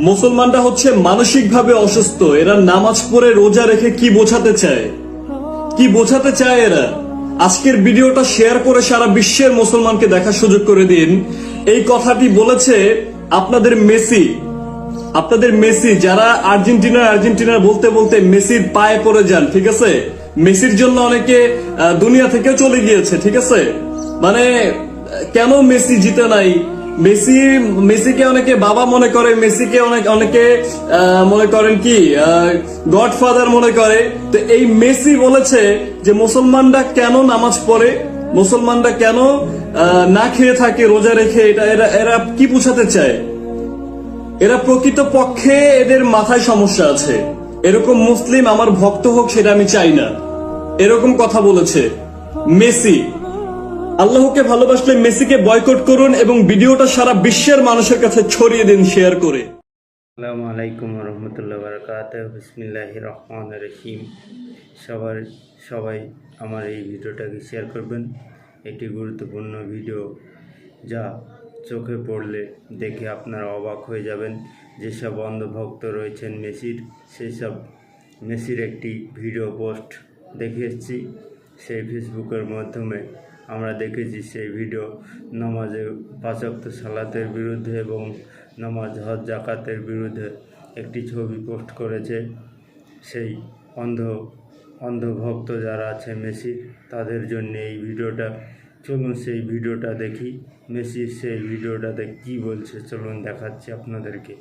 মুসলমানরা হচ্ছে মানসিকভাবে অসুস্থ। এরা নামাজ পড়ে রোজা রেখে কি বোঝাতে চায়, কি বোঝাতে চায় এরা? আজকের ভিডিওটা শেয়ার করে সারা বিশ্বের মুসলমানকে দেখার সুযোগ করে দিন। এই কথাটি বলেছে আপনাদের মেসি। আপনাদের মেসি, যারা আর্জেন্টিনা বলতে বলতে মেসির পায়ে পড়ে যান, ঠিক আছে? মেসির জন্য অনেকে দুনিয়া থেকেও চলে গিয়েছে, ঠিক আছে? মানে কেন মেসি জিতে নাই? মেসিকে অনেকে বাবা মনে করে, মেসিকে অনেকে মনে করেন কি গডফাদার মনে করে। তো এই মেসি বলেছে যে মুসলমানরা কেন নামাজ পড়ে, মুসলমানরা কেন না খেয়ে থাকে রোজা রেখে। এটা এরা কি বোঝাতে চায়? এরা প্রকৃত পক্ষে এদের মাথায় সমস্যা আছে। এরকম মুসলিম আমার ভক্ত হোক সেটা আমি চাই না। এরকম কথা বলেছে মেসি। আল্লাহকে ভালোবাসলে মেসিকে বয়কট করুন এবং ভিডিওটা সারা বিশ্বের মানুষের কাছে ছড়িয়ে দিন শেয়ার করে। আসসালামু আলাইকুম রহমতুল্লাহ বারাকাতুহু। বিসমিল্লাহির রহমানির রহিম। সবাই আমার এই ভিডিওটাকে শেয়ার করবেন। একটি গুরুত্বপূর্ণ ভিডিও, যা চোখে পড়লে দেখে আপনারা অবাক হয়ে যাবেন। যেসব অন্ধভক্ত রয়েছেন মেসির, সেই সব মেসির একটি ভিডিও পোস্ট দেখে এসেছি সেই ফেসবুকের মাধ্যমে। আমরা দেখেছি সেই ভিডিও নামাজে 5 ওয়াক্ত সালাতের বিরুদ্ধে এবং নামাজ হজ জাকাতের বিরুদ্ধে একটি ছবি পোস্ট করেছে সেই অন্ধভক্ত যারা আছে মেসি, তাদের জন্য এই ভিডিওটা। চলুন সেই ভিডিওটা দেখি। মেসির সেই ভিডিওটাতে কি বলছে চলুন দেখাচ্ছি আপনাদেরকে।